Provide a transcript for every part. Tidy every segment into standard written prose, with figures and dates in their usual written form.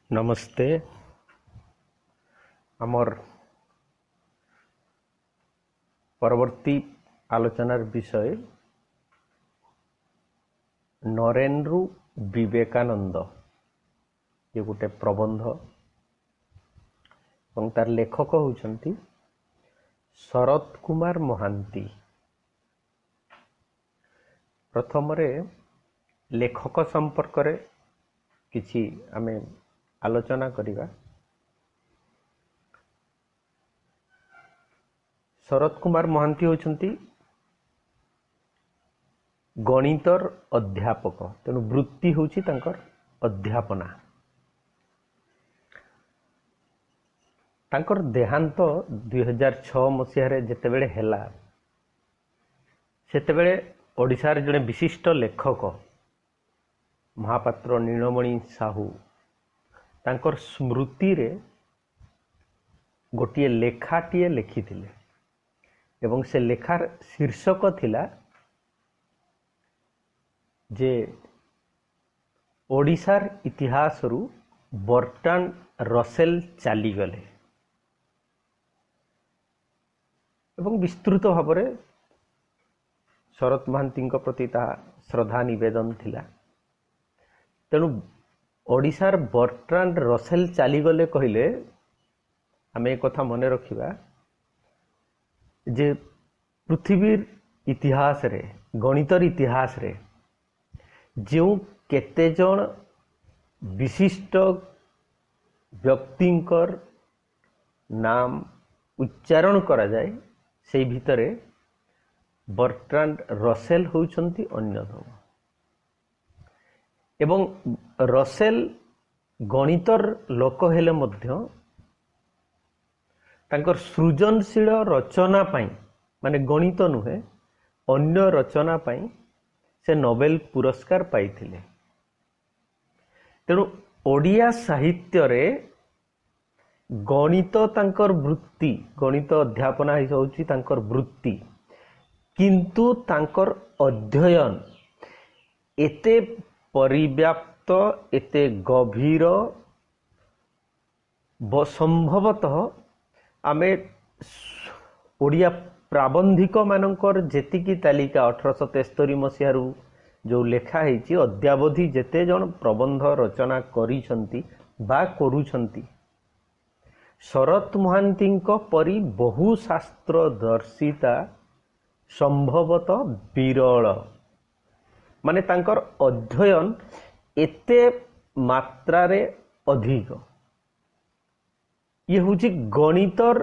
नमस्ते। आमर परवर्ती आलोचनार विषय नरेन्द्र विवेकानंद। ये गोटे प्रबंध और तार लेखक होउछंती शरत कुमार महांती। प्रथम लेखक संपर्क रे किछि आमे आलोचना करिबा। शरत कुमार महांती होउछंती गणितर अध्यापक, तेणु वृत्ति होउछि तांकर अध्यापना। तांकर देहांत 2006 मसीह रे जेतेबेले हेला सेतेबेले ओडिशार जड़े विशिष्ट लेखक महापात्र नीलमणि साहू तांकर स्मृति रे गोटे लेखाटीए लिखिथिले एवं से लेखार शीर्षक थिला जे ओडिशार इतिहास रु बर्ट्रांड रसेल चलीगले एवं विस्तृत भाव में शरत महांती प्रति श्रद्धा निवेदन थिला। तेणु ओडिशार बर्ट्रांड रसेल चलीगले कहले आम एक कथा मन रखा जे पृथ्वीर इतिहास रे गणितर इतिहास रे जो केते जन विशिष्ट व्यक्तिंकर नाम उच्चारण करा जाए से भितरे बर्ट्रांड रसेल होउछंती अन्यतम। एवं रसेल गणितर लोक हेले मध्य तांकर सृजनशील रचना पाई माने गणित नुहे अन्य रचना पाई से नोबेल पुरस्कार पाइथिले। तेणु ओडिया साहित्य रे गणित तांकर वृत्ति, गणित अध्यापना होउछि तांकर वृत्ति, किंतु तांकर अध्ययन एते परिव्याप्त एते गभीर संभवतः आमे ओडिया प्राबंधिक मानकर जेतिकी तालिका 1873 मसीह जो लेखा है अद्यावधि जेते जन प्रबंध रचना करिसंती बा करूछंती शरत महांती परी बहु शास्त्र दर्शिता संभवतः विरल। माने तांकर अध्ययन एते मात्रा रे अधिक ये हूँ गणितर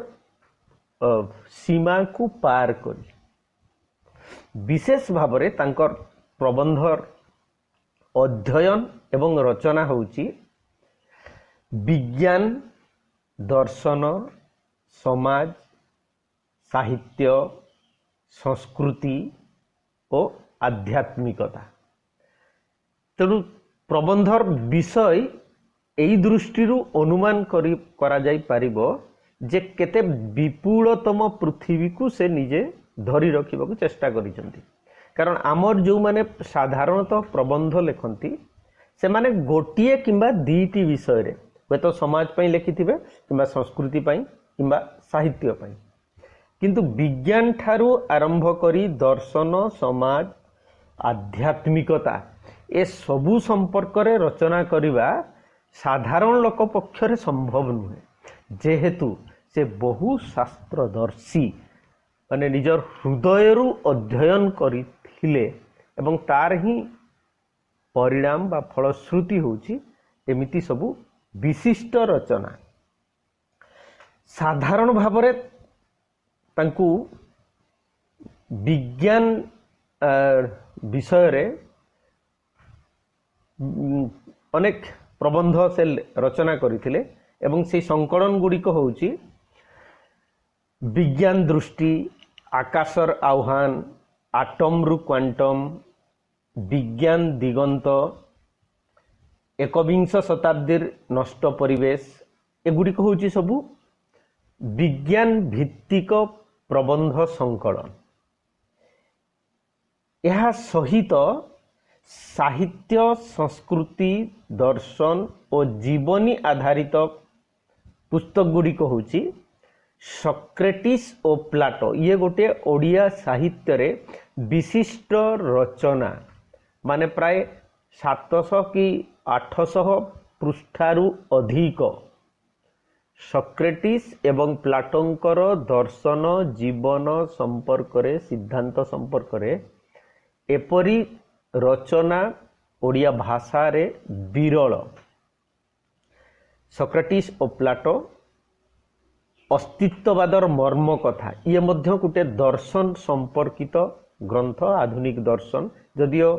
सीमा को पार करी। विशेष भाव में तांकर प्रबंधर अध्ययन एवं रचना होउची विज्ञान, दर्शन, समाज, साहित्य, संस्कृति और आध्यात्मिकता। तेणु प्रबंधर विषय एई दृष्टि अनुमान करा जाई पारिबो जे केते विपुलतम पृथ्वी को से निजे धरी रखिबा को चेष्टा करिसंती। कारण आमर जो माने साधारणतः प्रबंध लेखंती से माने गोटिए किंबा दीटी विषय रे तो समाज पई लिखिथिबे किंबा संस्कृति पई किंबा साहित्य पई, किंतु विज्ञान ठारू आरंभ करी दर्शन, समाज, आध्यात्मिकता ए सबु संपर्क रे रचना करिबा साधारण लोक पक्षरे संभव नुहे। जेहेतु से बहु शास्त्रदर्शी माने निजर हृदयरु अध्ययन करिथिले एवं तार ही परिणाम बा फलश्रुति होउची एमिति सबु विशिष्ट रचना। साधारण भावरे तांकु विज्ञान विषय रे अनेक प्रबंध से रचना करथिले एवं से संकलन गुड़िक होउची विज्ञान दृष्टि, आकाशर आह्वान, आटम रु क्वांटम, विज्ञान दिगंत, एकविंश शताब्दीर नष्ट परिवेश, एगुड़िक होउची सबु विज्ञान भित्तिक प्रबंध संकलन। यह सहित साहित्य संस्कृति दर्शन और जीवनी आधारित पुस्तक गुड़िक हूँ सक्रेटिस और प्लाटो। ये गोटे ओडिया साहित्य रे विशिष्ट रचना माने प्राय 700 कि 800 पृष्ठारु अधिक सक्रेटिस एवं प्लाटोंकर दर्शन जीवन संपर्क रे सिद्धांत संपर्क रे एपरी रचना ओडिया भाषा रे विरल। सक्रेटिस और प्लाटो अस्तित्ववादर मर्म कथा ये मध्य गोटे दर्शन संपर्कित ग्रंथ आधुनिक दर्शन जदियो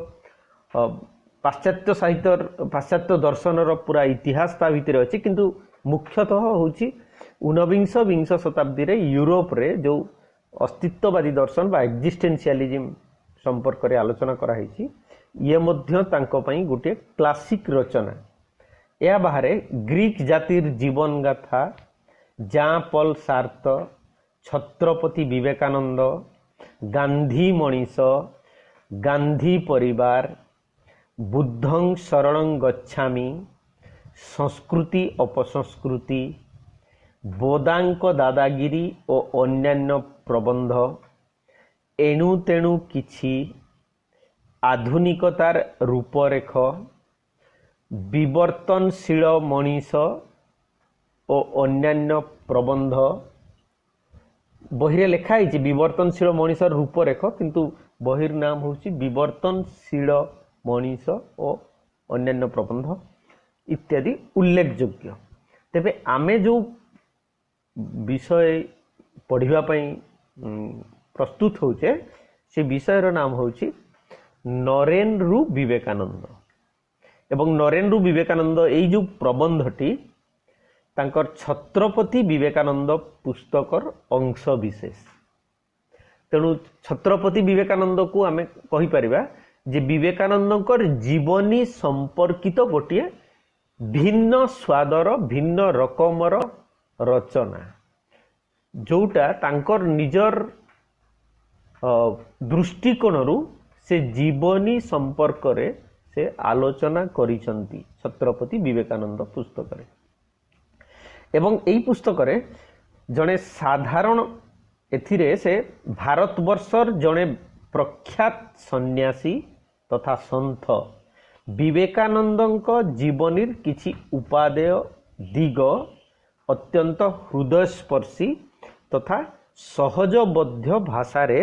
पाश्चात्य साहित्य पाश्चात्य दर्शनर पूरा इतिहास ता भितर अच्छी किंतु मुख्यतः होची ऊनविंश विंश शताब्दी रे यूरोप रे जो अस्तित्ववादी दर्शन बा एक्जिस्टेंशियलिज्म संपर्क रे आलोचना करा हिची ये मध्य तांको पई गोटे क्लासिक रचना। या बाहरे ग्रीक जातिर जीवन गाथा जां पल सार्थ छत्रपति विवेकानंद गांधी मणिष गांधी परिवार बुद्धं शरणं गच्छामि संस्कृति अपसंस्कृति बोदांक दादागिरी और अन्यान्य प्रबंध एणु तेणु किछि आधुनिकतार रूपरेख विवर्तनशील मनीष और अन्यान्य प्रबंध बहिरे लिखा है विवर्तनशील मनीष रूपरेख किंतु बहिर नाम होची विवर्तनशील मनीष और अन्यान्य प्रबंध इत्यादि उल्लेखयोग्य। तेबे आमे जो विषय पढ़िबा पई प्रस्तुत होचे से विषयर नाम होची नरेंद्र विवेकानंद एवं नरेंद्र विवेकानंद एई जो प्रबंधटी तांकर छत्रपति विवेकानंद पुस्तकर अंश विशेष। तेणु छत्रपति विवेकानंद को आमे कहि परिबा जे विवेकानंदकर जीवनी संपर्कित गोटे भिन्न स्वादर भिन्न रकमर रचना जोटा तांकर निजर दृष्टिकोणरू से जीवनी संपर्क रे से आलोचना करिसंती छत्रपति विवेकानंद पुस्तक रे। एवं एई पुस्तक रे जने साधारण एथिरे से भारतवर्षर जने प्रख्यात सन्यासी तथा संत विवेकानंदक जीवनीर किछि उपादेय दिग अत्यंत हृदयस्पर्शी तथा सहजबद्ध भाषा रे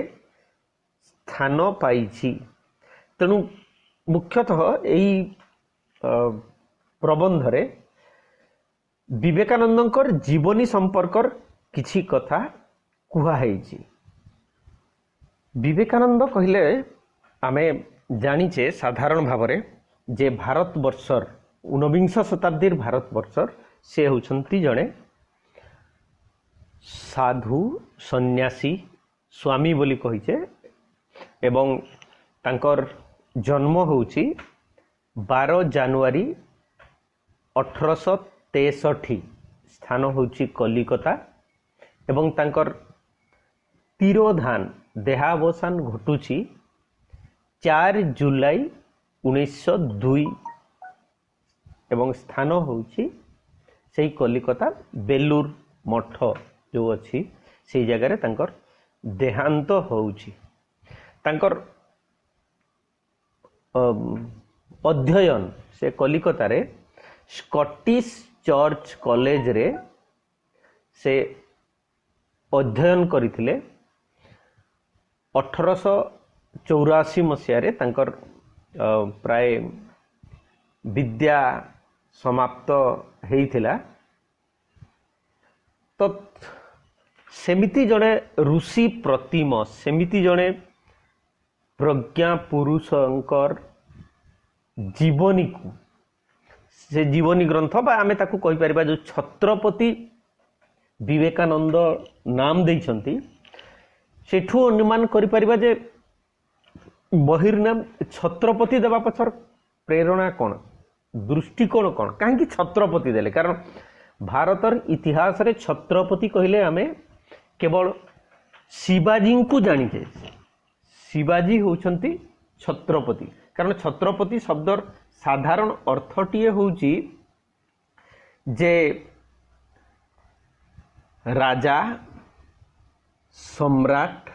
स्थान पाइछि। तेणु मुख्यतः एई प्रबंध रे विवेकानंदकर जीवनी संपर्कर किछि कथा कुहा हैछि। विवेकानंद कहले आमे जानिचे साधारण भावरे जे भारतवर्षर ऊनविंश शताब्दीर भारतवर्षर से होछंती जणे साधु सन्यासी स्वामी बोली कहिचे एवं तांकर जन्म होउची 12 जनवरी 1863 स्थान होउची कलिकता एवं तांकर तिरोधान देहावसान घटुची 4 जुलाई 1902 एवं स्थान होउची सेही कलिकता बेलूर मठ जो अच्छी से जगह तांकर देहांत होउची। तांकर अध्ययन से कलिकता रे स्कॉटिश चर्च कॉलेज रे से अध्ययन करथिले। 1884 मसीह रे तांकर प्राय विद्या समाप्त हेइथिला। तो सेमिति जड़े ऋषि प्रतिम सेमिति जड़े प्रज्ञा पुरुषंकर जीवनी को से जीवनी ग्रंथ बा आमे ताकू कहि परिबा जो छत्रपति विवेकानंद नाम देइछंती सेठू अनुमान करि परिबा जे बहिर्नाम छत्रपति देवा पछर प्रेरणा कौन दृष्टिकोण कौन कहीं छत्रपति देले कारण भारतर इतिहास रे छत्रपति कहले आमे केवल शिवाजी को जानिछे। शिवाजी होउछंती छत्रपति कारण छत्रपति शब्दर साधारण अर्थटीए होउची जे राजा सम्राट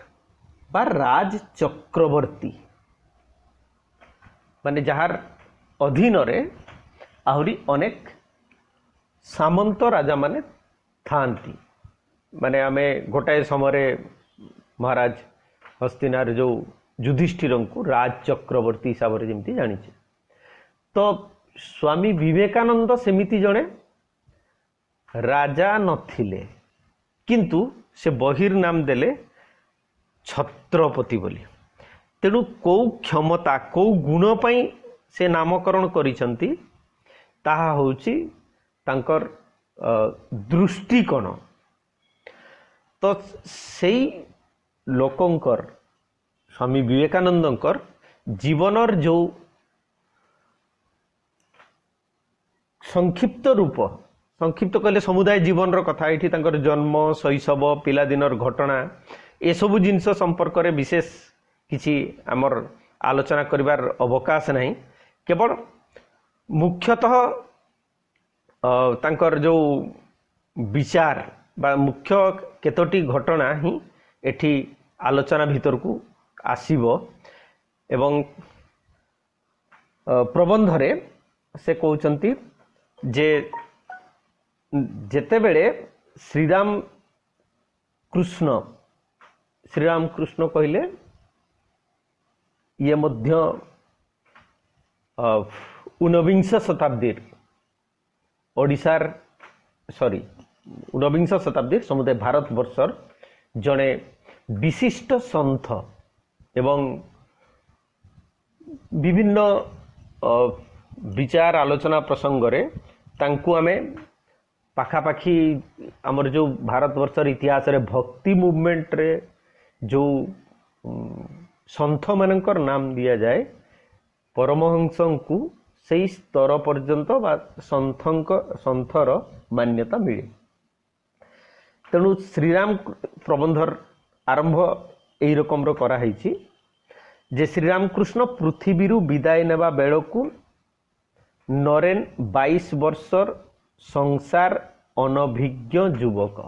बा राज चक्रवर्ती माने जहार अधीन रे आहुरी अनेक सामंत राजा माने थांती माने आमे गोटाए समय महाराज हस्तिनार जो युधिष्ठिर को राज चक्रवर्ती हिसाब से जमी जानी तो स्वामी विवेकानंद सेमिति जड़े राजा नथिले किंतु से बहिर नाम देले छत्रपति बोली तेणु कौ क्षमता कौ गुण पई से नामकरण करिसंती ताहा होउची तांकर दृष्टिकोण तो सेई लोकंकर स्वामी विवेकानंदंकर जीवनर जो संक्षिप्त रूप संक्षिप्त कहले समुदाय जीवन कथा ये जन्म शैशव पिलादिनर घटना ये सब जिनस संपर्क में विशेष किसी आमर आलोचना करिवार अवकाश नहीं केवल मुख्यतः तांकर जो विचार बा मुख्य केतोटी घटना ही एठी आलोचना भीतर को आसीबो एवं प्रबंध रे से कहउचंती जे जेते बेले श्रीराम कृष्ण कहले ये मध्य ऊनविंश शताब्दी ओडिशार ऊनविंश शताब्दी समुदाय भारत वर्षर जड़े विशिष्ट सन्थ एवं विभिन्न विचार आलोचना प्रसंग रे तांकु आमे पाखापाखी आमर जो भारत वर्षर इतिहास रे भक्ति मूवमेंट रे जो सन्थ मानकर नाम दिया जाए परमहंस को सही स्तर पर्यंत बा सन्थर मान्यता मिले तेणु श्रीराम प्रबंधर आरंभ यही रकम कराई जे श्रीराम कृष्ण पृथ्वी विदाय नेबा बेलू नरेन 22 वर्षर संसार अनभिज्ञ युवक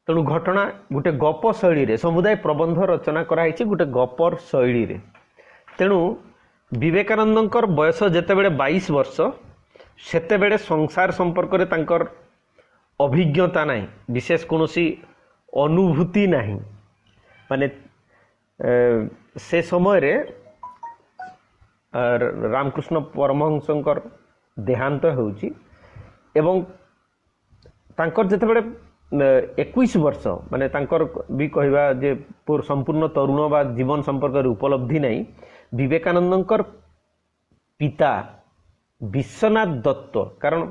तेणु घटना गोटे गप शैली रे समुदाय प्रबंध रचना कराई गोटे गपर शैली रे तेणु विवेकानंदंकर बयस जेतेबेले 22 वर्ष सेतेबेले संसार संपर्क रे तांकर अभिज्ञता नहीं विशेष कोनोसी अनुभूति नहीं माने से समय रे रामकृष्ण परमहंसंकर देहांत होउची एवं तांकर जेतेबेले 21 वर्ष माने तांकर भी कहवा जे संपूर्ण तरुण बा जीवन संपर्क उपलब्धि नहीं विवेकानंदंकर पिता विश्वनाथ दत्त कारण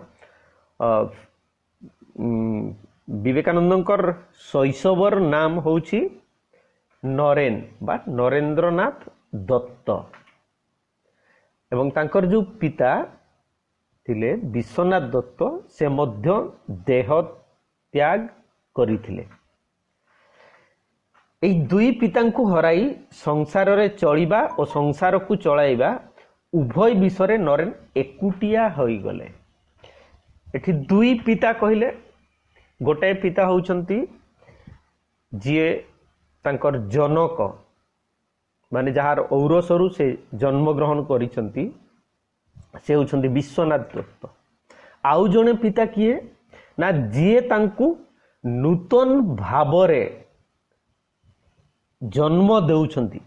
विवेकानंदंकर शैशवर नाम होउची नरेन बा नरेंद्रनाथ दत्त एवं तांकर जो पिता थिले विश्वनाथ दत्त से मध्य देह त्याग करिथिले एई दुई पितांकु हराई संसार रे चलिबा और संसार को चलाइबा उभय विषय नरेन एकुटिया होई गले एठी दुई पिता कहिले गोटाए पिता होउचंती जिए तांकर जनक माने जहार औरसरु से जन्म ग्रहण करिसंती से होउचंती विश्वनाथ दत्त आउ जने पिता किए ना जिए तांकु नूतन भावरे जन्म देउछंती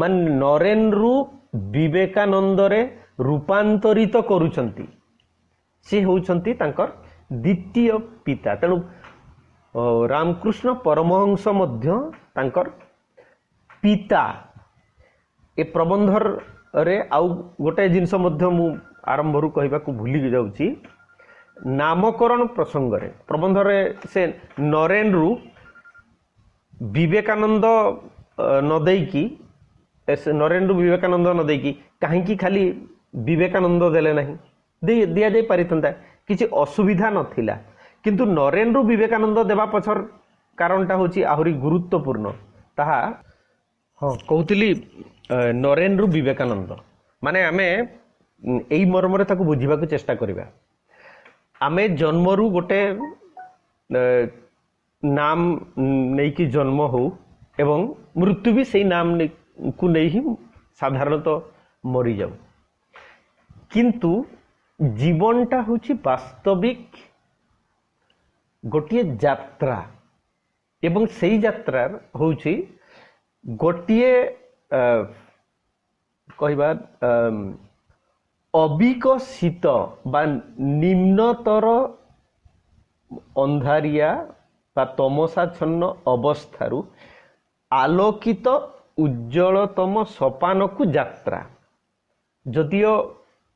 मान नरेन रु विवेकानंद रे रूपांतरित करूछंती से होउछंती तांकर द्वितीय पिता तेणु रामकृष्ण परमहंस मध्य तांकर पिता ए प्रबंधर रे आउ गोटे जिनस मध्य मु आरंभ रु कहबा को भूली जाउची नामकरण प्रसंग रे प्रबंध रे से नरेन रु विवेकानंद न देकी नरेन रु विवेकानंद न देकी कहीं खाली विवेकानंद देले नहीं दिया जाई पारितंता किसी असुविधा नथिला किंतु नरेन रु विवेकानंद देवा पछर कारणटा होची आहुरी गुरुत्वपूर्ण ताहा हाँ कहूली नरेन रु विवेकानंद माने आमे एई मर्मरे ताको बुझिबाकू चेष्टा करिबा। आमे जन्मरू गोटे नाम नहीं कि जन्म हो एवं मृत्यु भी सही नाम को नहीं ही साधारणतः मरी जाऊ, किंतु जीवनटा होची वास्तविक गोटे यात्रा एवं सही यात्रा होची गोटे कहबा अविकसित बा निम्नतर अंधारिया बा तमसाच्छन्न अवस्थारू आलोकित उज्जवलतम सोपान को यात्रा। जदियो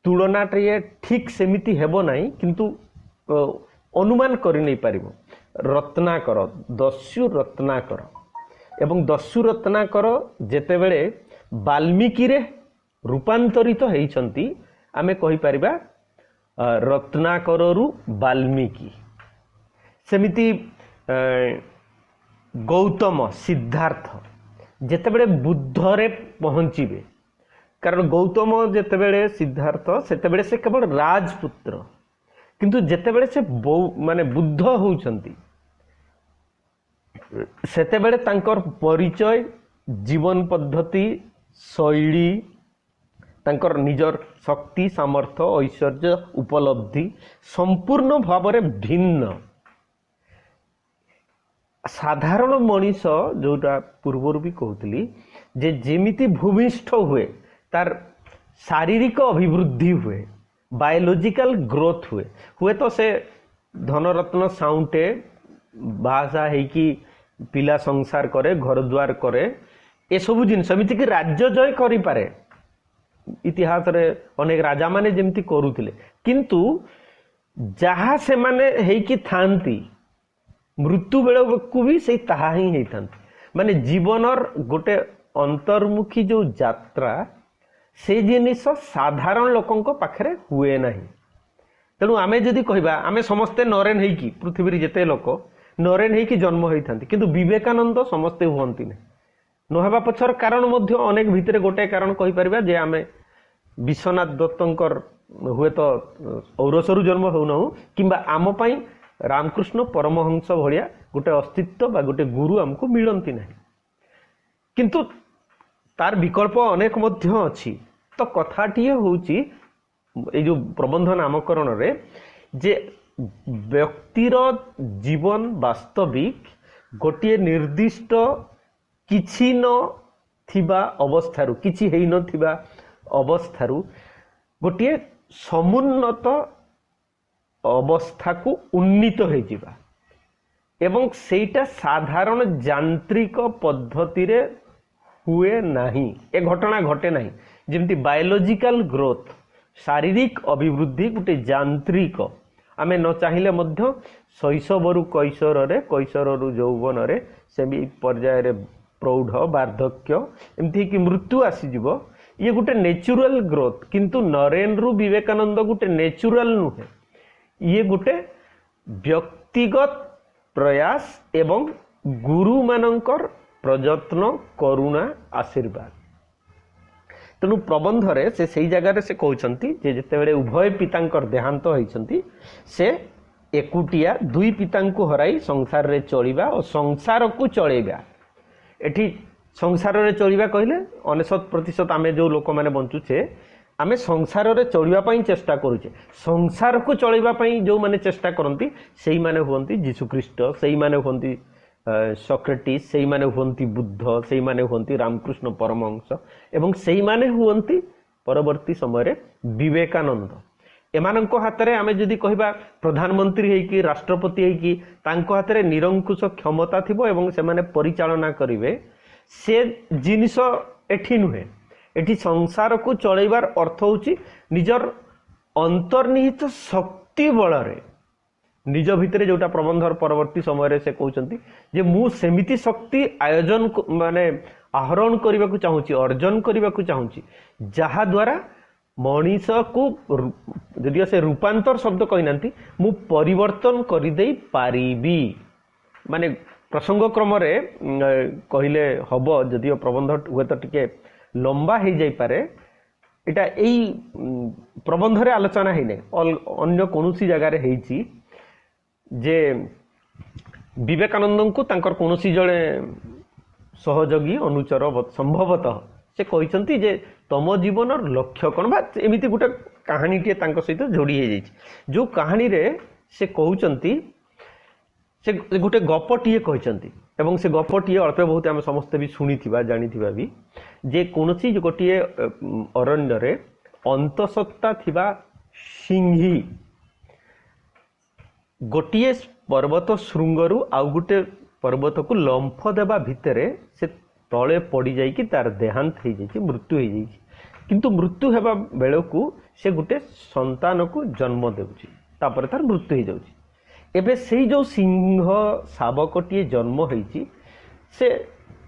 तुलनाटे ठीक सेमिति हेबो नाही, किंतु अनुमान करि नै पारिबो। रत्नाकर दस्यु रत्नाकर एवं दस्यु रत्नाकर जेतेबेले वाल्मीकि रे रूपांतरित हेइछंती आमे कहि परिबा रत्नाकररु वाल्मीकि। सेमिति गौतम सिद्धार्थ जेतेबेले बुद्ध रे पहुंचीबे, कारण गौतम जेतेबेले सिद्धार्थ सेतेबेले से केवल राजपुत्र, किंतु जेतेबेले से माने बुद्ध होउछंती सेतेबेले तांकर परिचय जीवन पद्धति शैली तांकर निजर शक्ति सामर्थ्य ऐश्वर्य उपलब्धि संपूर्ण भाव में भिन्न। साधारण मनीष जोटा पूर्वर भी कहती जे जेमिति भूमिष्ठ हुए तार शारीरिक अभिवृद्धि हुए, बायोलॉजिकल ग्रोथ हुए तो से धनरत्न साउंटे बासा है पिला संसार करे घर द्वार करे ए सब जिनस एमती कि राज्य जय करि पारे। इतिहास रे अनेक राजा माने जेमती करूथिले, किंतु जहा से माने हेकी थांती मृत्यु बेले को भी से ताहा ही हेथांती। माने जीवनर गोटे अंतर्मुखी जो यात्रा से जिनिस साधारण लोकंक पाखरे हुए नहीं। तेणु आमे जदि कहबा आमे समस्ते नरेन हेकी पृथ्वी जेते लोक नरेन हेकी जन्म होइथांती, किंतु विवेकानंद समस्ते हुअंती नहीं। नहबा पछर कारण मध्य अनेक भितरे गोटे कारण कहि परिबा जे आमे विश्वनाथ दत्तंकर हुए तो औरसरु जन्म होउनहु किंबा आम पई रामकृष्ण परमहंस भलिया गोटे अस्तित्व बा गोटे गुरु हमको मिलंती नहीं, किंतु तार विकल्प अनेक मध्य अछि। तो कथाटिए होउची ए जो प्रबंध नामकरण रे जे व्यक्तिर जीवन वास्तविक गोटे निर्दिष्ट किछि न थिबा अवस्थारू किछि हेइ न थिबा अवस्थारू गोटे समुन्नत अवस्था को उन्नीत हो जिबा एवं सेटा साधारण यांत्रिक पद्धति रे हुए नहीं। ए घटना घटे नहीं जेमती बायोलॉजिकल ग्रोथ शारीरिक अभिवृद्धि गोटे यांत्रिक आमे न चाहिए मध्य शैशवरु कैशोर रे कैशोररु यौवन रे से भी पर्याय रे प्रौढ़ वार्धक्य एमती कि मृत्यु आसीजिव। ये गोटे नेचुरल ग्रोथ, किंतु नरेन रु विवेकानंद गोटे नेचुरल नुहे, ये गोटे व्यक्तिगत प्रयास एवं गुरु मानकर प्रयत्न करुणा आशीर्वाद। तेणु प्रबंध रे से सही जगह से कहते जे जेतेबेले उभय पितांकर देहांत होइछंती से एकुटिया दुई पितांकु हराई संसार रे चलिबा और संसार को चलेबा। एठी संसार रे चलिबा कहले 99% आमे जो लोक माने बंचुछे आमे संसार रे चलिबा पई चेष्टा करूछे। संसार को चलिबा पई जो माने चेष्टा करंती सेही माने हुअंती जीशु ख्रीष्ट, सेही माने हुअंती सॉक्रेटिस, सेही माने हुअंती बुद्ध, सेही माने हुअंती रामकृष्ण परमहंस एवं सेही माने हुअंती परवर्ती समय रे विवेकानंद। एमानंक हाथ रे आमे जदि कहबा प्रधानमंत्री है कि राष्ट्रपति है कि तांको हाथ रे निरंकुश क्षमता थिबो एवं से माने परिचालना करिवे, से जिनिस एठी नुहे। एठी संसार को चलैबार अर्थ होची निजर अंतर्निहित शक्ति बल रे निज भितरे जोटा प्रबंधर परवर्ती समय रे से कहउचंती जे मु सेमिति शक्ति आयोजन माने आहरण करबा को चाहूची, अर्जन करबा को चाहूची जहा द्वारा मनीष को जदि से रूपांतर शब्द कहिनांती मु परिवर्तन करि देई पारिबी। माने प्रसंग क्रम रे कहले हबो जदि प्रबंध हुए तो टिके लंबा हो जाई पारे एटा एई प्रबंध रे आलोचना है नहीं अन्य कोनोसी जगह रे हेची जे विवेकानंद को तांकर कोनोसी जड़े सहयोगी अनुचर संभवतः से कहते जे तम जीवन लक्ष्य कौन बा एमती गोटे कहानी टे सहित जोड़ी हो जो कहानी रे से कहते से गोटे गपटीए कहते एवं से गपटीए अल्प बहुत आम समस्ते भी शुणी जानी भी जे कौन गोटे अरण्य रे अंतसत्ता थिबा सिंही गोटे पर्वत श्रृंगरु आउ गोटे पर्वत को लंफ देवा भितर से तले पड़ जाइए तार देहांत हो जाइए मृत्यु हो जाइए किंतु मृत्यु हेबा बेलू से गोटे संतान को जन्म देउछि तापर तार मृत्यु हो जाउछि एबे सेई जो सिंह शावकटीए जन्म होइछि से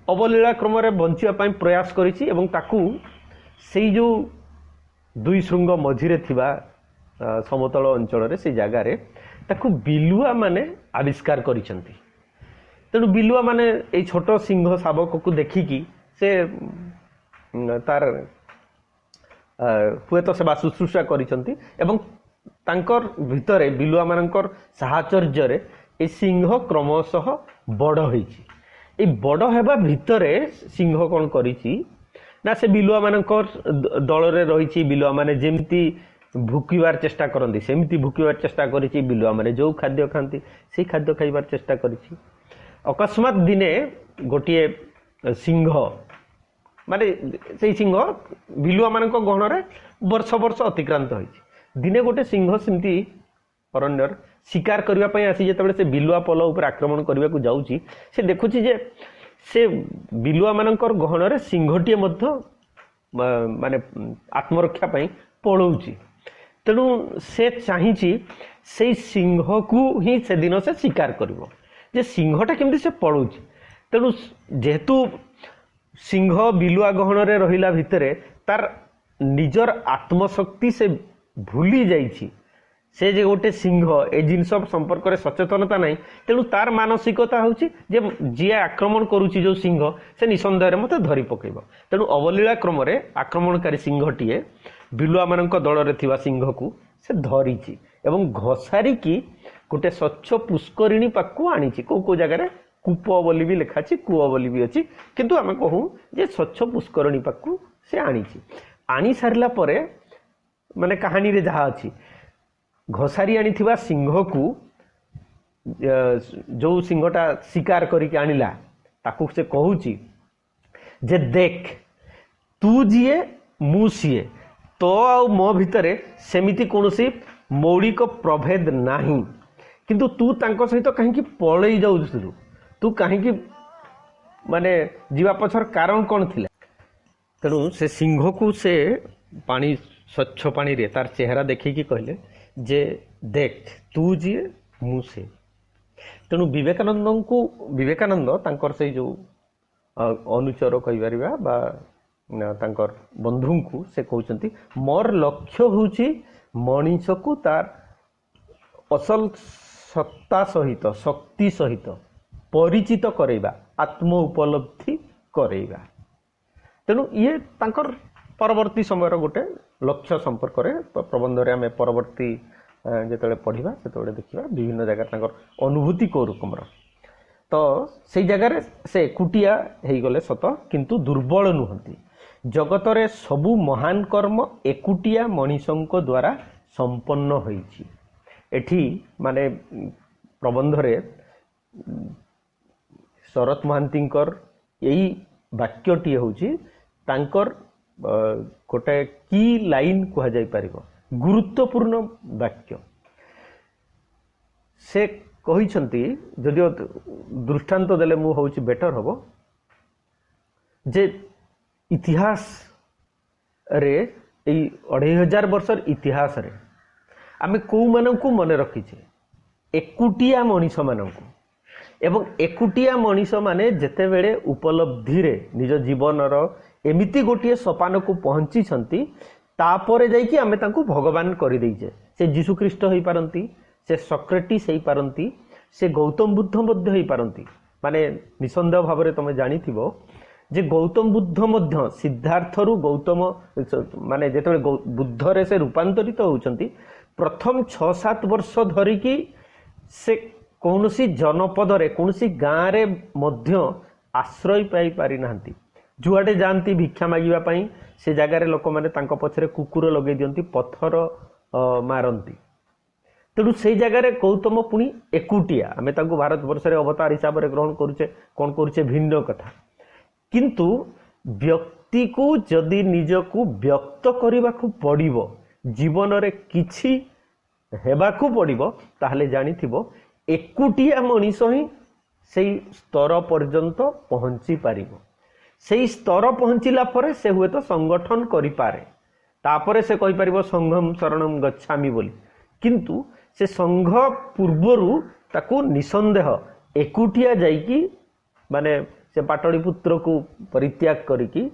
अवलीला क्रम रे बंचिया पई प्रयास करिछि एवं ताकू सेई जो दुई श्रृंग मझिरे थिबा समतल अंचल रे से जगह रे ताकू बिलुआ माने आविष्कार करिसंती तेणु बिलुआ माने ए छोट सिंह शावक को देखिकी से तार हुए तो सेवा शुश्रूषा करिसंती एवं तांकर भितरे बिलुआ मानकर साहचर्य रे ए सिंह क्रमशः बड़ होईछि ए बड़ हेबा भितरे सिंह कोन करिछि ना से बिलुआ मानकर दल रे रहिछि बिलुआ माने जेमती भुकिबार चेष्टा करंती सेमती भुकिबार चेष्टा करिछि बिलुआ माने जो खाद्य खांती से खाद्य खाइबार चेष्टा करिछि अकस्मात दिने गोटे सिंह माने से सिंह बिलुआ मानक गहन रे वर्ष वर्ष अतिक्रांत होईछि दिने गोटे सिंह सेमती अरण्यर शिकार करबा पई आसी जेतबेले से बिलुआ पल ऊपर आक्रमण करबा को जाउछि से देखुछि जे से बिलुआ मानकर गहन रे सिंहटीए मध्य माने आत्मरक्षा पई पळौछि तेणु से चाहिछि से सिंह को ही से दिन से शिकार करिवो जे सिंहटा केमती से पळौछि तेणु जेहेतु सिंह बिलुआ गहन रे रहिला भितरे तार निजर आत्मशक्ति से भूली जाइछि से जे गोटे सिंह ए जिनस संपर्क में सचेतनता नहीं तेणु तार मानसिकता होछि जे जी आक्रमण करुछि जो सिंह से निसंदेह मते धरी पकेब तेणु अवलीला क्रम रे आक्रमणकारी सिंहटीए बिलुआ मानक दल रे थिबा सिंह को से धरिछि एवं घसारी की गोटे स्वच्छ पुष्करिणी पाखु आनिछि को जगह कूप बोली भी लिखा छी कूप बोली भी अच्छी किंतु आम कहूँ जे स्वच्छ पुष्करिणी पाखु से आनिछि आनी सारिला परे माने कहानी रे जहाँ अच्छी घसारी आनी थिबा सिंह को जो सिंहटा शिकार करके आनिला ताकू से कहूची जे देख तू जीए मु सीए तो आ मो भितरे सेमिति कोनोसी मौलिक प्रभेद नाही किंतु तू तांको सहित कहीं पलई जाऊ तू कहीं माने जीवा पछर कारण कौन थिला तेणु से सिंह को से पानी स्वच्छ पानी रे तार चेहरा देखिकी कहले जे देख तू जीए मु से तेणु विवेकानंद तांकर से जो अनुचर कहिबारिबा बा तांकर बंधु को से कहउचंती मोर लक्ष्य होची मनीष को तार असल सत्ता सहित शक्ति सहित परिचित करेबा आत्म उपलब्धि करेबा तेणु ये तांकर परवर्ती समय गोटे लक्ष्य संपर्क में प्रबंध रे आम परवर्ती जिते पढ़ा से देखा विभिन्न जगह अनुभूति कौ रकम तो से जगार से एकुटिया हो गले सत किंतु दुर्बल नुहति जगत रे सबु महान कर्म एकुटिया मनीषों द्वारा संपन्न होइछि एठी माने प्रबंध रे शरत महांतींकर यही वाक्यटी होछि तांकर गोटे की लाइन कह जाई परिबो गुरुत्वपूर्ण वाक्य से कहिसंती जदियो दृष्टांत देले मु होछि बेटर हबो जे इतिहास रे एई 2500 वर्षर इतिहास रे आमे को मानकु मने रखिछे एकुटिया मनीष मानकु एवं एकुटिया मनीष माने जेते बेले उपलब्धि रे निज जीवनर एमिति गोटे सोपान को पहुंची छंती तापरे जाइकी आमे तांको भगवान करि दैछे से जीशु ख्रीष्ट होई पारंती से सॉक्रेटिस होई पारंती से गौतम बुद्ध मध्य होई पारंती माने निसंदेह भाव रे तमे जानिथिबो जे गौतम बुद्ध मध्य सिद्धार्थरू गौतम माने जेते बुद्धरे से रूपांतरित होउचंती प्रथम 6-7 वर्ष धरिकी से कौनसी जनपदरे कौनसी गाँव रे मध्य आश्रय पाई पारि नांती जुआडे जानती भिक्षा मागिबा पई से जगार लोक मैंने पछरे कुकुर लगे दियंती पत्थर मारती तेणु से जगार गौतम पुणी एकुटिया आमे तांको भारत वर्ष रे अवतार हिसाब से ग्रहण करुचे कौन करुचे भिन्न कथा किंतु व्यक्ति को जदि निजकू व्यक्त करने को पड़िबो जीवन रे किछि हेबाकू पड़िबो ताहले जानिथिबो एकुटिया मनीष ही सेई स्तर पर्यंत पहुंची पारिबो सेई स्तर पहुंचीला परे से हुए तो संगठन करि पारे तापरे से कहि पारिबो संघम शरणम गच्छामि बोली किंतु से संघ पूर्वरु ताकू निसंदेह एकुटिया जाइकी माने से पाटलिपुत्र को परित्याग करिकी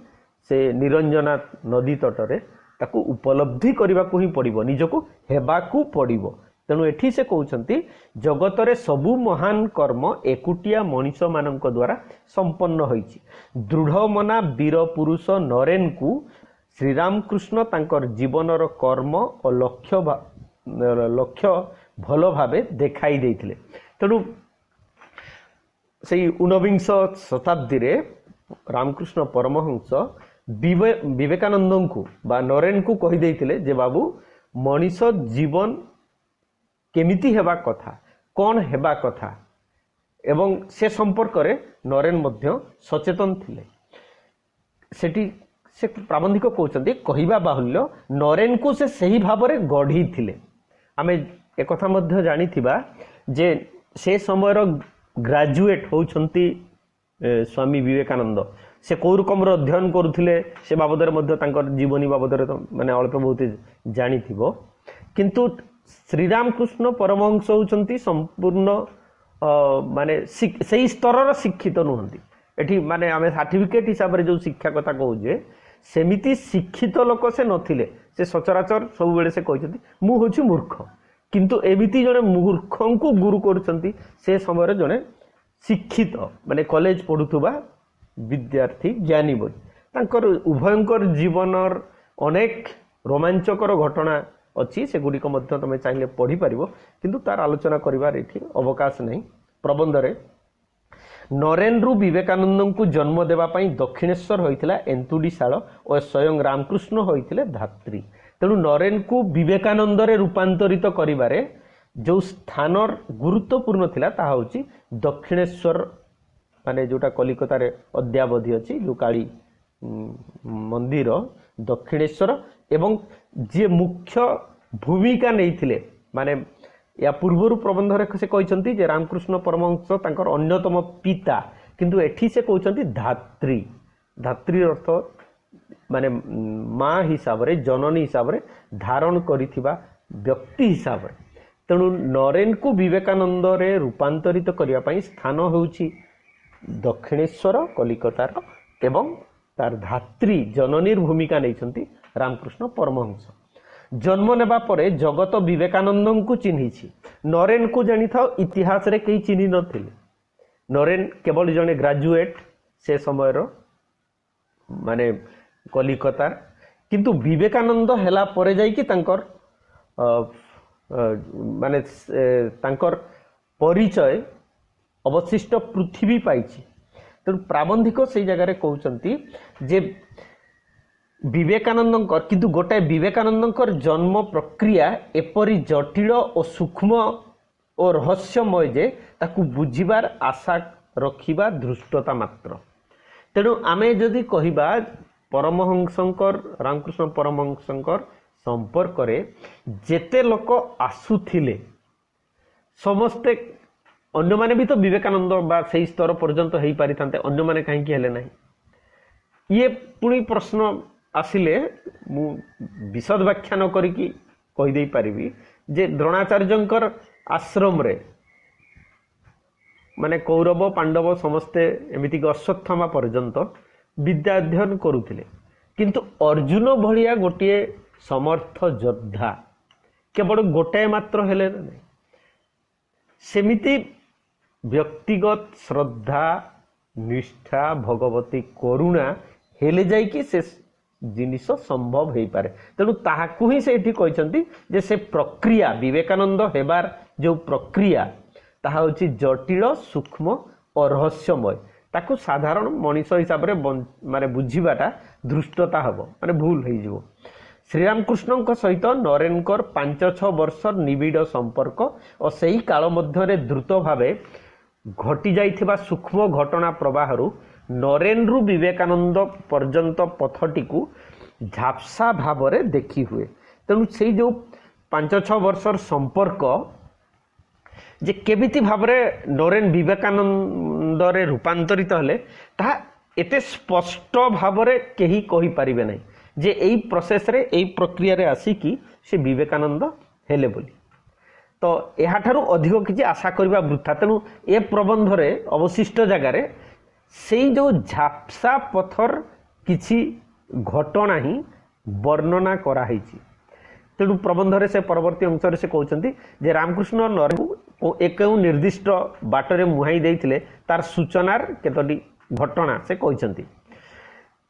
से निरंजना नदी तटरे ताकू उपलब्धि करने को ही पड़िबो निजको हेबाकू पड़िबो तेणु एठी से कहउछंती जगतरे सबु महान कर्म एकुटिया मनीष मानक द्वारा संपन्न होइछि दृढ़ मना वीर पुरुष नरेन को श्रीरामकृष्ण तांकर जीवनर कर्म और लक्ष्य भल भावे देखाई देइथिले तेणु से 19 शताब्दी रे रामकृष्ण परमहंस विवेकानंद को बा नरेन को कही देइथिले जे बाबू मनीष जीवन केमिति हेबा कथा कौन हेबा कथा एवं से संपर्क रे नरेन मध्य सचेतन थिले सेठी से प्राबंधिक कहउछंती कहिबा बाहुल्य नरेन को से सही भाव रे गढ़ी थिले आमे एक कथा मध्य जानी थिबा जे से समयर ग्रेजुएट होउछंती स्वामी विवेकानंद से कौ रकम अध्ययन करुथिले से बाबदरे मध्य तांकर जीवनी बाबदरे तो माने अल्प बहुत जानी थिबो किंतु श्रीरामकृष्ण परमहंस होउछंती संपूर्ण माने सही स्तर शिक्षित नुहंती एठी माने आमे सर्टिफिकेट हिसाब रे जो शिक्षा कथा कहूजे सेमिति शिक्षित लोक से नथिले से सचराचर सब बेले से कहछंती मु होछि मूर्ख किंतु एमिति जने मूर्ख को गुरु करछंती से समय जने शिक्षित माने कॉलेज पढुथुबा विद्यार्थी ज्ञानी बोली तांकर उभयंकर जीवनर अनेक रोमांचकर घटना अच्छी से गुड़िक मध्य तुम चाहिए पढ़ी पार किंतु तार आलोचना करिवार एठी अवकाश नहीं प्रबंध रे नरेन रु विवेकानंद को जन्म देवा पई दक्षिणेश्वर होइथिला एंतुडीशाल और स्वयं रामकृष्ण होइथिले धात्री तेणु नरेन को विवेकानंद रे रूपांतरित करिवारे जो स्थानर गुरुत्वपूर्ण थिला ताहा होची दक्षिणेश्वर माने जोटा कलिकता रे अद्यावधि अच्छी जो काली मंदिर दक्षिणेश्वर एवं जे मुख्य भूमिका नहीं माने या पूर्वर प्रबंध रे से कहते जे रामकृष्ण परमहंस तांकर अन्यतम पिता किंतु एठी से कहते धात्री धात्री अर्थ माने माँ हिसाब रे जननी हिसाब रे धारण करिथिबा व्यक्ति हिसाब रे तेणु नरेन को विवेकानंद रे रूपांतरित करिया पई स्थान होउची दक्षिणेश्वर कलिकतार एवं तार धात्री जननीर भूमिका नहीं रामकृष्ण परमहंस जन्म नेबा परे जगत विवेकानंद को चिन्हिछि नरेन को जानी था इतिहास रे कई चिन्हि नथिले नरेन केवल जने ग्रेजुएट से समयर माने कलिकता किंतु विवेकानंद हेला परे जाई कि तांकर माने तांकर परिचय अवशिष्ट पृथ्वी पाइछि तेणु प्राबंधिक से जगह कहते जे विवेकानंद किंतु गोटाए विवेकानंद जन्म प्रक्रिया एपरी जटिल और सूक्ष्म और रहस्यमय जे ताकू बुझिबार आशा रखिबा धृष्टता मात्र तेणु आमे जदि कहिबा परमहंसंकर रामकृष्ण परमहंसंकर संपर्क रे जेते लोक आसुथिले समस्ते अन्य माने भी तो विवेकानंद बा सही स्तर पर्यंत हो पारि थांते अन्य माने कहीं हेले नहीं ये पुणी प्रश्न आसिले मु विशद व्याख्या न करिकी कहि देई परिबी जे द्रोणाचार्यंकर आश्रम रे माने कौरव पांडव समस्ते एमिति अश्वत्थामा पर्यंत विद्या अध्ययन करुथिले किंतु अर्जुन भलिया गोटे समर्थ योद्धा केवल गोटाए मात्र हेले नहीं सेमिति व्यक्तिगत श्रद्धा निष्ठा भगवती करुणा हेले जाइए से जिनिष संभव हो पारे। तेणु ताकू ही से कहते जे से प्रक्रिया विवेकानंद हेबार जो प्रक्रिया ताहा होची जटिल सूक्ष्म और रहस्यमय ताकू साधारण मनीष हिसाब से माने बुझीबाटा धृष्टता हम माने भूल हो। श्रीरामकृष्ण सहित नरेनकर 5-6 वर्ष निबिड़ संपर्क और सही काल मध्य द्रुत भाव घटी जाइथिबा सूक्ष्म घटना प्रवाह नरेन रु विवेकानंद पर्यंत पथटी को झापसा भाव में देखी हुए। तेणु से जो 5-6 वर्षर संपर्क जे केमिति भाव नरेन विवेकानंद रे रूपांतरित हेले ता एते स्पष्ट भाव में कहीं कहि परिबे नहीं जे एई प्रोसेस रे एई प्रक्रिया रे आसिकी से विवेकानंद हेले बोली। तो यह ठारू अधिक किसी आशा करबा वृथा। तेणु ए प्रबंध रे अवशिष्ट जगार से जो झापसा पथर किछि घटना ही वर्णना कराई। तेणु प्रबंध रे से परवर्ती अंश रे से कहउछंती जे रामकृष्ण नरेन एक निर्दिष्ट बाटरे मुहाई देइथिले तार सूचनार केतोटी घटना से कहउछंती।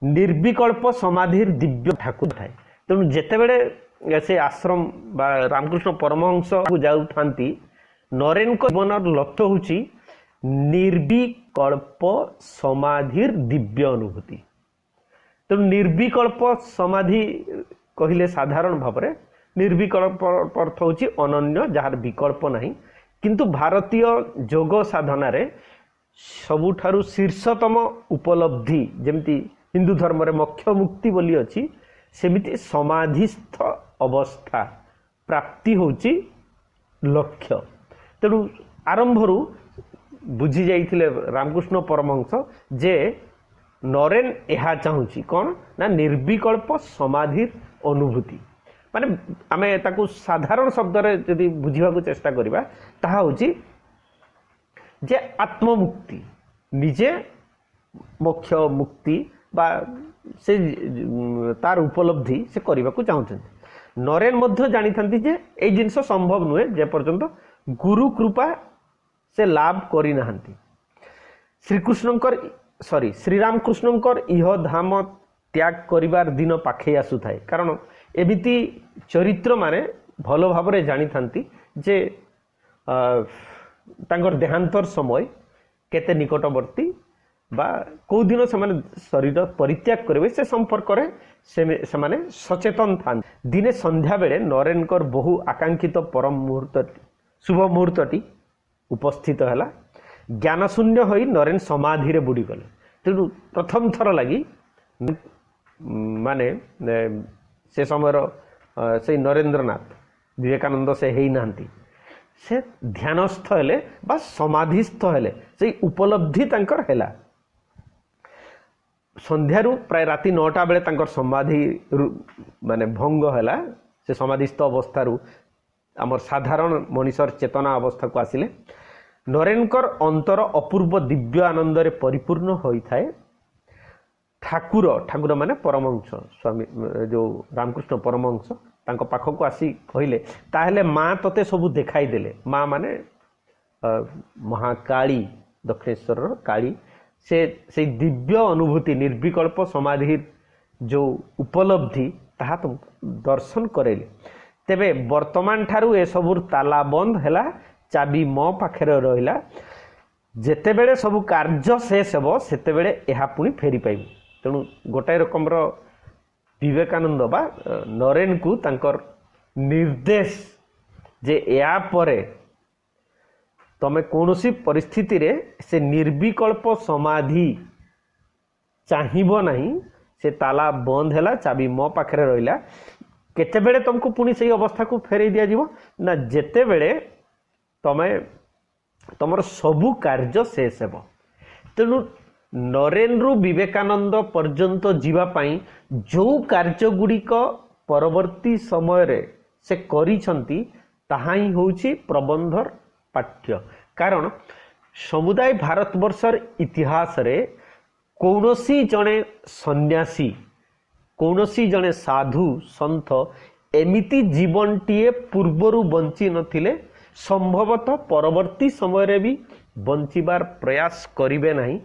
निर्विकल्प समाधिर दिव्य ठाकुर थाए। तेणु जेतेबेले से आश्रम बा रामकृष्ण परमहंस को जाउथांती नरेन को जीवनर लक्ष्य होची निर्विकल्प समाधिर दिव्य अनुभूति। तेणु निर्विकल्प समाधि कहले साधारण भाव में निर्विकल्प अर्थ होची अनन्य जार विकल्प नहीं। किंतु भारतीय योग साधना रे सबुठारु शीर्षतम उपलब्धि जेमती हिंदू धर्म रे मोक्ष मुक्ति बोली अछि सेमिति समाधिस्थ अवस्था प्राप्ति होची लक्ष्य। तेणु आरंभरू बुझी जाइथिले रामकृष्ण परमहंस जे नरेन यह चाहूँगी कौन ना निर्विकल्प समाधिर अनुभूति माने आमे ताकू साधारण शब्द रे यदि बुझिबा को चेष्टा करिबा ताहा होची जे आत्ममुक्ति निजे मोक्ष मुक्ति बा से तार उपलब्धि से करने को चाहते। नरेन मध्य जानी थांती जे ए जिनस संभव नुहे जे पर्यंत गुरु कृपा से लाभ करी नाहंती। श्रीकृष्णकर सॉरी श्रीरामकृष्णकर इह धाम त्याग करिवार दिन पाखे आसु थाए। कारण एमिति चरित्र माने भल भाव रे जानी थांती जे तांकर देहांतर समय केते निकटवर्ती बा कौ दिन से शरीर परित्याग करेंगे से संपर्क से माने सचेतन था। दिने संध्या बेले नरेनकर बहु आकांक्षित परम मुहूर्त शुभ मुहूर्तटी उपस्थित है। ज्ञानशून्य होई नरेन समाधि रे बुड़ी गले। तेणु प्रथम थर लगी माने से समय से नरेंद्रनाथ विवेकानंद से ही नांती से ध्यानस्थ हेले बा समाधिस्थ हेले से उपलब्धि तांकर हेला। संध्यारू प्राय राति 9टा बेले तांकर समाधि माने भंग हैला। से समाधिस्थ अवस्थारू आमर साधारण मनीषर चेतना अवस्था को आसिले नरेनकर अंतर अपूर्व दिव्य आनंद रे परिपूर्ण होई थाए। ठाकुर ठाकुर माने परमहंस स्वामी जो रामकृष्ण परमहंस तांको पाखो को आसी कहिले ताहेले मां तते सबु देखाई देले। मां माने महाकाली दक्षिणेश्वर काली से दिव्य अनुभूति निर्विकल्प समाधि जो उपलब्धि ताहा तुम दर्शन करेले। तेबे वर्तमान ठारू ए सबुर ताला बंद हैला चाबी मो पाखरे रहिला। जेतेबेले सबु कार्य शेष हेबो सेतेबेले एहा पुनी फेरी पाइबो। तेणु गोटाए रकम रो विवेकानंद बा नरेन को तांकर निर्देश जे या परे तमे कौनसी परिस्थिति रे से निर्विकल्प समाधि चाहिबो नहीं। से ताला बंद हैला चाबी मो पाखरे रहिला केते बेले तुमको पुनी सही अवस्था को फेरे दिया जीवो ना जेते बेले तमे तमर सबु कार्य शेष हेबो। तेणु नरेन रु विवेकानंद पर्यंत जीवा पाई जो कार्य गुड़िक परवर्ती समय रे से करिसंती ताहा ही होउची प्रबंधर पाठ्य। कारण समुदाय भारतवर्षर इतिहास रे कौनसी जने सन्यासी कौनसी जने साधु संत एमिति जीवनटीए पूर्वरु बंची नथिले संभवतः परवर्ती समय रे भी बंचिबार प्रयास करिवे नहीं।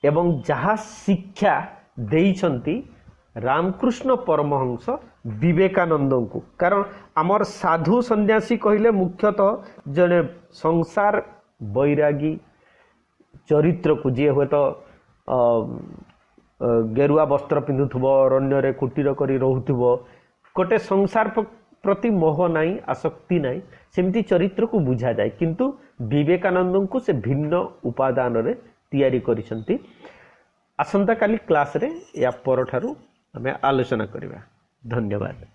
एवं जहाँ शिक्षा देइछन्ति रामकृष्ण परमहंस विवेकानंद को। कारण आमर साधु सन्यासी कहले मुख्यतः जड़े संसार बैरागी चरित्र को जी हुए तो गेरुआ वस्त्र पिंधुथबो अरण्य कुटीर करी रहउथबो गोटे संसार प्रति मोह नाई आसक्ति नाई सेमती चरित्र को बुझा जाए किंतु विवेकानंद को से भिन्न उपादान रे तैयारी करिसंती। आसंता काली क्लास रे या परठारु हमें आलोचना करिबा। धन्यवाद।